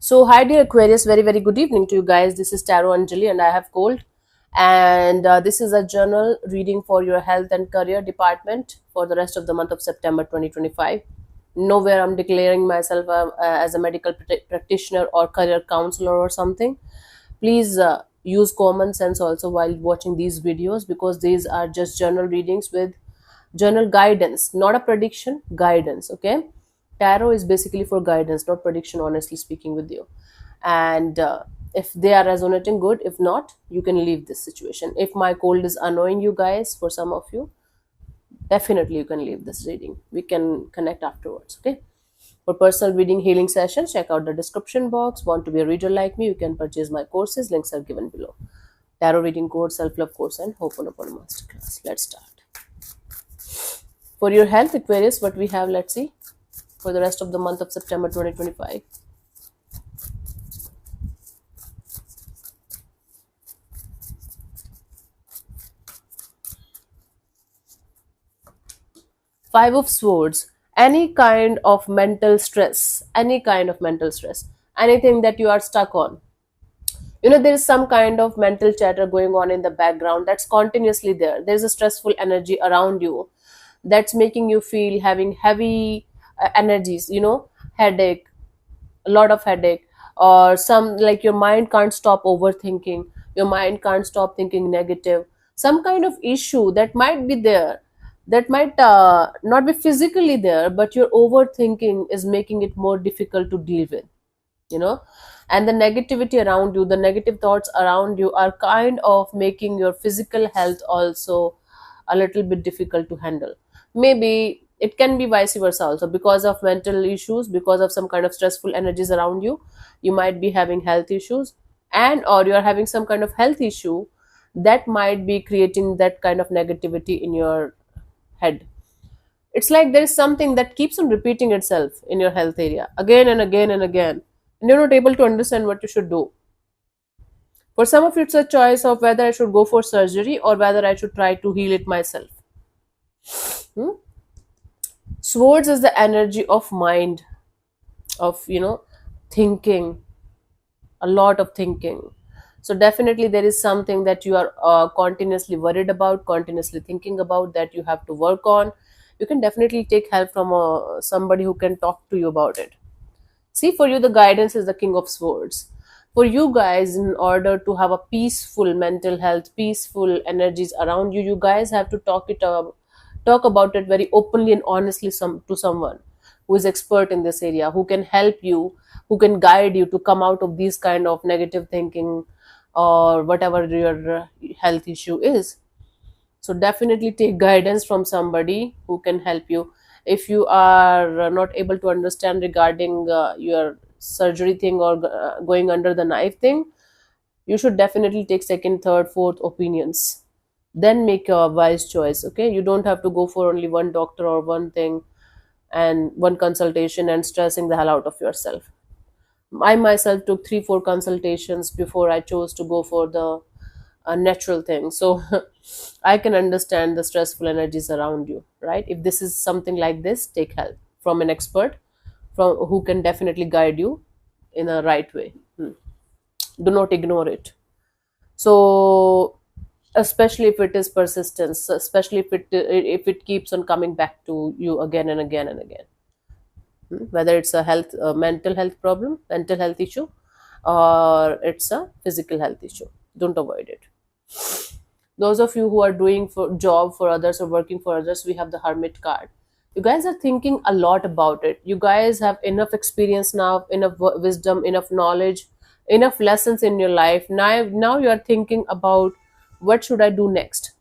So, hi dear Aquarius, very good evening to you guys. This is Tarot Anjali, and I have cold. And this is a journal reading for your health and career department for the rest of the month of September 2025. Nowhere I'm declaring myself as a medical practitioner or career counselor or something. Please use common sense also while watching these videos, because these are just journal readings with journal guidance, not a prediction, guidance. Okay, tarot is basically for guidance, not prediction, honestly speaking with you. And if they are resonating, good. If not, you can leave this situation. If my cold is annoying you guys, for some of you, definitely you can leave this reading. We can connect afterwards. Okay, for personal reading healing sessions, check out the description box. Want to be a reader like me, you can purchase my courses. Links are given below. Tarot reading course, self-love course, and Ho'oponopono masterclass. Let's start. For your health, Aquarius, what we have, let's see, for the rest of the month of September 2025. Five of Swords. Any kind of mental stress, anything that you are stuck on. There is some kind of mental chatter going on in the background that's continuously there. There's a stressful energy around you that's making you feel having heavy energies, headache, a lot of headache, or some like your mind can't stop overthinking, your mind can't stop thinking negative, some kind of issue that might be there, that might not be physically there, but your overthinking is making it more difficult to deal with, you know and the negativity around you, the negative thoughts around you are kind of making your physical health also a little bit difficult to handle. Maybe it can be vice versa also, because of mental issues, because of some kind of stressful energies around you, you might be having health issues, and or you're having some kind of health issue that might be creating that kind of negativity in your head. It's like there is something that keeps on repeating itself in your health area again and again and again, and you're not able to understand what you should do. For some of you, it's a choice of whether I should go for surgery or whether I should try to heal it myself. Hmm? Swords is the energy of mind, of thinking, a lot of thinking. So definitely there is something that you are continuously worried about, continuously thinking about, that you have to work on. You can definitely take help from somebody who can talk to you about it. See, for you, the guidance is the King of Swords. For you guys, in order to have a peaceful mental health, peaceful energies around you, you guys have to talk about it very openly and honestly to someone who is expert in this area, who can help you, who can guide you to come out of these kind of negative thinking or whatever your health issue is. So definitely take guidance from somebody who can help you. If you are not able to understand regarding your surgery thing or going under the knife thing, you should definitely take second, third, fourth opinions, then make a wise choice. Okay, you don't have to go for only one doctor or one thing and one consultation and stressing the hell out of yourself. I myself took 3 4 consultations before I chose to go for the natural thing. So I can understand the stressful energies around you, right? If this is something like this, take help from an expert, from who can definitely guide you in a right way. Do not ignore it. So especially if it is persistence, especially if it keeps on coming back to you again and again and again. Whether it's a mental health problem, mental health issue, or it's a physical health issue, don't avoid it. Those of you who are doing for job for others or working for others, we have the Hermit card. You guys are thinking a lot about it. You guys have enough experience now, enough wisdom, enough knowledge, enough lessons in your life. Now you are thinking about, what should I do next?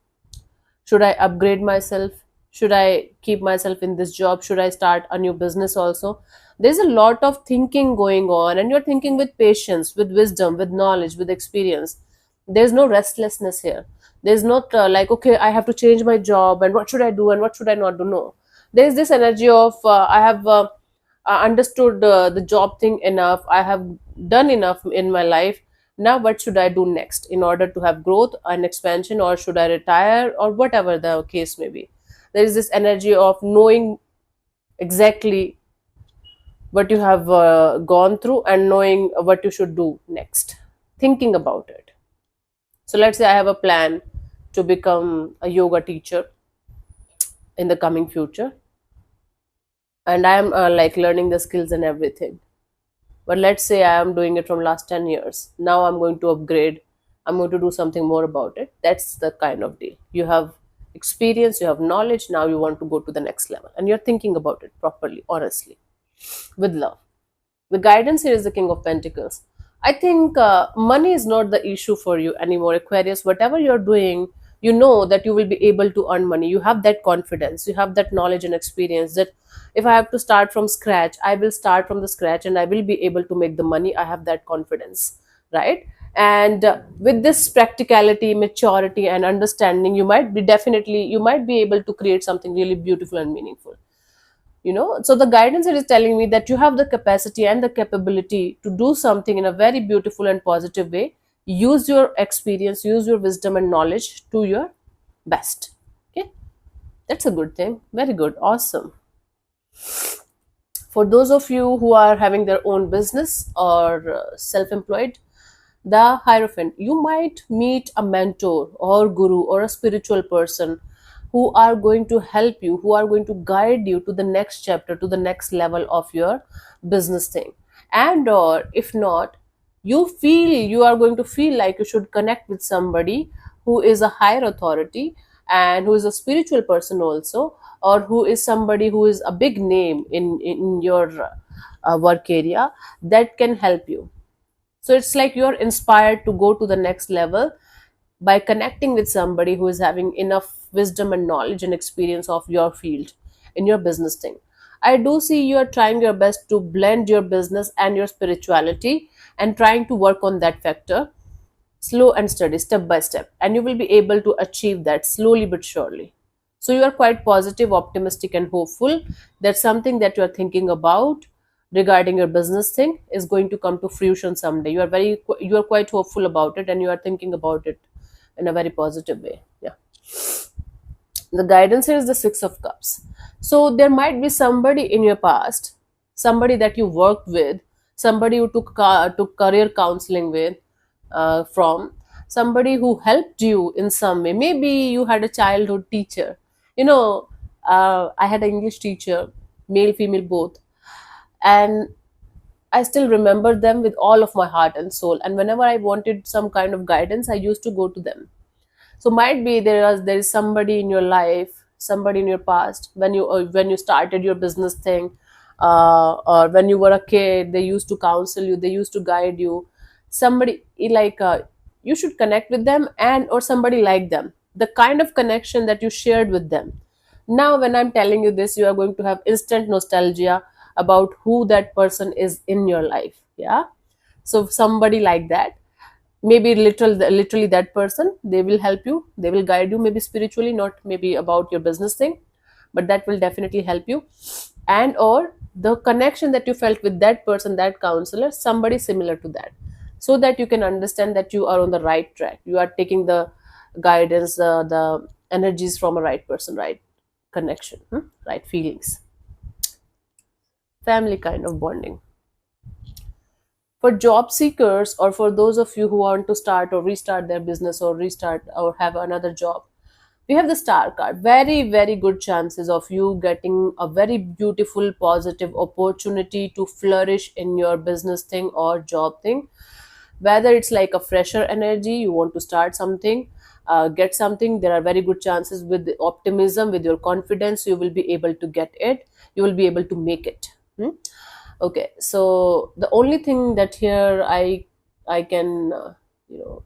Should I upgrade myself? Should I keep myself in this job? Should I start a new business also? There's a lot of thinking going on, and you're thinking with patience, with wisdom, with knowledge, with experience. There's no restlessness here. There's not like, okay, I have to change my job, and what should I do and what should I not do? No. There's this energy of, I have understood the job thing enough. I have done enough in my life. Now what should I do next in order to have growth and expansion, or should I retire, or whatever the case may be? There is this energy of knowing exactly what you have gone through, and knowing what you should do next, thinking about it. So let's say I have a plan to become a yoga teacher in the coming future, and I am like learning the skills and everything. But let's say I am doing it from last 10 years. Now I'm going to upgrade. I'm going to do something more about it. That's the kind of deal. You have experience, you have knowledge. Now you want to go to the next level, and you're thinking about it properly, honestly, with love. The guidance here is the King of Pentacles. I think money is not the issue for you anymore, Aquarius. Whatever you're doing, you know that you will be able to earn money. You have that confidence, you have that knowledge and experience that if I have to start from scratch, I will start from the scratch and I will be able to make the money. I have that confidence, right? And with this practicality, maturity, and understanding, you might be able to create something really beautiful and meaningful. So the guidance here is telling me that you have the capacity and the capability to do something in a very beautiful and positive way. Use your experience, use your wisdom and knowledge to your best. Okay, that's a good thing. Very good, awesome. For those of you who are having their own business or self-employed, the Hierophant, you might meet a mentor or guru or a spiritual person who are going to help you, who are going to guide you to the next chapter, to the next level of your business thing. And or if not, you are going to feel like you should connect with somebody who is a higher authority and who is a spiritual person also, or who is somebody who is a big name in your work area, that can help you. So it's like you're inspired to go to the next level by connecting with somebody who is having enough wisdom and knowledge and experience of your field in your business thing. I do see you are trying your best to blend your business and your spirituality and trying to work on that factor, slow and steady, step by step, and you will be able to achieve that slowly but surely. So you are quite positive, optimistic, and hopeful that something that you are thinking about regarding your business thing is going to come to fruition someday. You are quite hopeful about it, and you are thinking about it in a very positive way. Yeah. The guidance here is the Six of Cups. So there might be somebody in your past, somebody that you worked with, somebody you took career counseling with, from somebody who helped you in some way. Maybe you had a childhood teacher. You know, I had an English teacher, male, female, both, and I still remember them with all of my heart and soul. And whenever I wanted some kind of guidance, I used to go to them. So might be there is somebody in your life, somebody in your past, when you started your business thing, or when you were a kid, they used to counsel you, they used to guide you. Somebody like you should connect with them, and or somebody like them, the kind of connection that you shared with them. Now when I'm telling you this, you are going to have instant nostalgia about who that person is in your life. Yeah. So somebody like that, maybe literally that person, they will help you, they will guide you, maybe spiritually, not maybe about your business thing, but that will definitely help you. And or the connection that you felt with that person, that counselor, somebody similar to that, so that you can understand that you are on the right track, you are taking the guidance, the energies from a right person, right connection, right feelings, family kind of bonding. For job seekers, or for those of you who want to start or restart their business, or restart or have another job, we have the Star card. Very, very good chances of you getting a very beautiful, positive opportunity to flourish in your business thing or job thing. Whether it's like a fresher energy, you want to start something, get something, there are very good chances with the optimism, with your confidence, you will be able to get it, you will be able to make it. Okay, so the only thing that here I can you know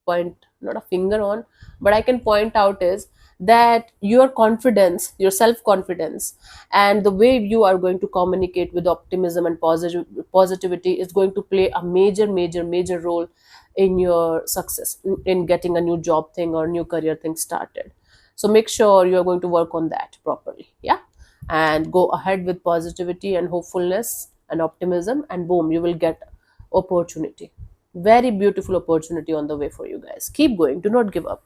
point, not a finger on, but I can point out is that your confidence, your self confidence, and the way you are going to communicate with optimism and positivity is going to play a major role in your success, in getting a new job thing or new career thing started. So make sure you are going to work on that properly. Yeah, and go ahead with positivity and hopefulness and optimism, and boom, you will get opportunity. Very beautiful opportunity on the way for you guys. Keep going, do not give up.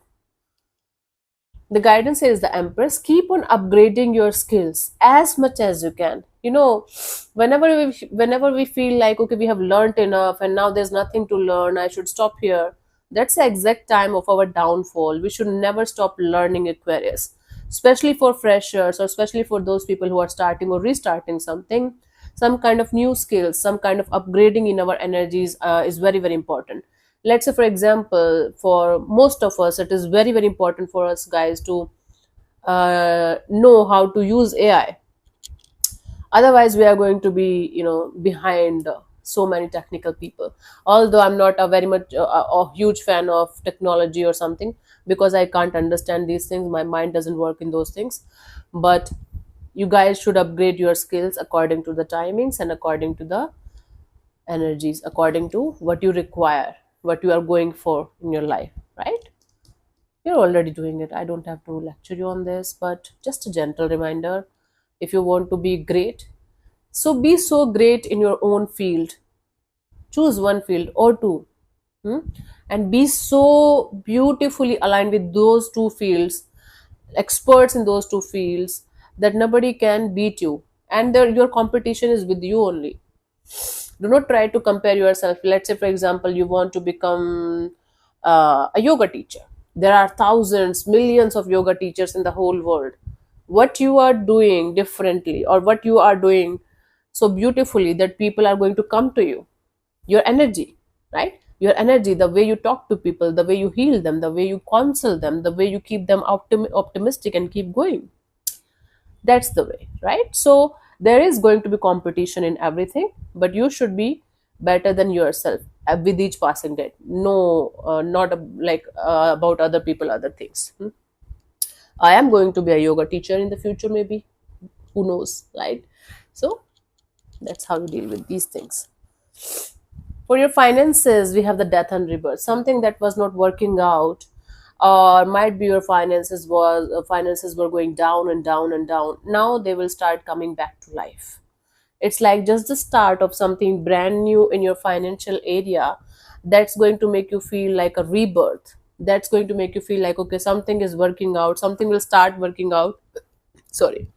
The guidance here is the Empress. Keep on upgrading your skills as much as you can. Whenever we feel like, okay, we have learned enough and now there's nothing to learn, I should stop here. That's the exact time of our downfall. We should never stop learning, Aquarius, especially for freshers, or especially for those people who are starting or restarting something. Some kind of new skills, some kind of upgrading in our energies is very, very important. Let's say, for example, for most of us, it is very, very important for us guys to know how to use AI. Otherwise we are going to be, behind so many technical people. Although I'm not a very much a huge fan of technology or something, because I can't understand these things, my mind doesn't work in those things. But you guys should upgrade your skills according to the timings and according to the energies, according to what you require, what you are going for in your life, right? You're already doing it. I don't have to lecture you on this, but just a gentle reminder. If you want to be great, so be so great in your own field. Choose one field or two, hmm? And be so beautifully aligned with those two fields, experts in those two fields, that nobody can beat you. And your competition is with you only. Do not try to compare yourself. Let's say, for example, you want to become a yoga teacher. There are thousands, millions of yoga teachers in the whole world. What you are doing differently, or what you are doing so beautifully, that people are going to come to you, your energy, right? Your energy, the way you talk to people, the way you heal them, the way you counsel them, the way you keep them optimistic and keep going. That's the way, right? So there is going to be competition in everything, but you should be better than yourself with each passing day. No, not about other people, other things. I am going to be a yoga teacher in the future, maybe. Who knows, right? So that's how you deal with these things. For your finances, we have the Death and Rebirth. Something that was not working out, or might be your finances were going down and down and down. Now they will start coming back to life. It's like just the start of something brand new in your financial area. That's going to make you feel like a rebirth. That's going to make you feel like, okay, something is working out, something will start working out, sorry,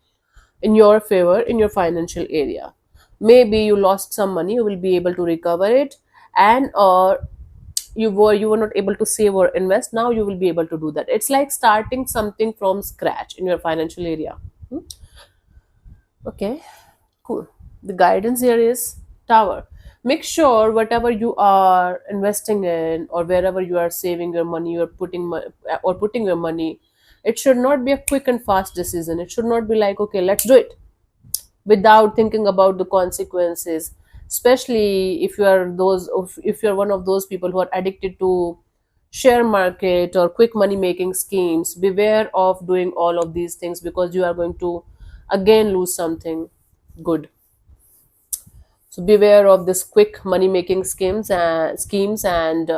in your favor in your financial area. Maybe you lost some money, you will be able to recover it. And or you were not able to save or invest, now you will be able to do that. It's like starting something from scratch in your financial area. Hmm? Okay, cool. The guidance here is Tower. Make sure whatever you are investing in, or wherever you are saving your money, you are putting your money, it should not be a quick and fast decision. It should not be like, okay, let's do it, without thinking about the consequences. Especially if you're one of those people who are addicted to share market or quick money making schemes. Beware of doing all of these things, because you are going to again lose something good. So beware of this quick money making schemes, and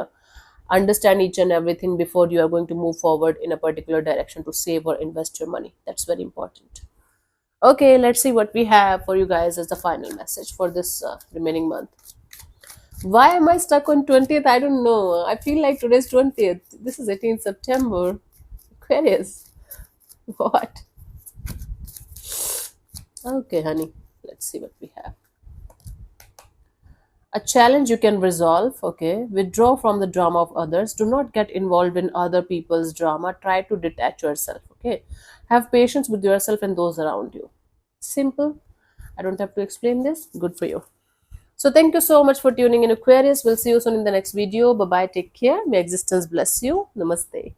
understand each and everything before you are going to move forward in a particular direction to save or invest your money. That's very important. Okay, let's see what we have for you guys as the final message for this remaining month. Why am I stuck on 20th? I don't know. I feel like today's 20th. This is 18th September. Aquarius. What? Okay, honey. Let's see what we have. A challenge you can resolve. Okay. Withdraw from the drama of others. Do not get involved in other people's drama. Try to detach yourself. Okay. Have patience with yourself and those around you. Simple. I don't have to explain this. Good for you. So thank you so much for tuning in, Aquarius. We'll see you soon in the next video. Bye bye. Take care. May existence bless you. Namaste.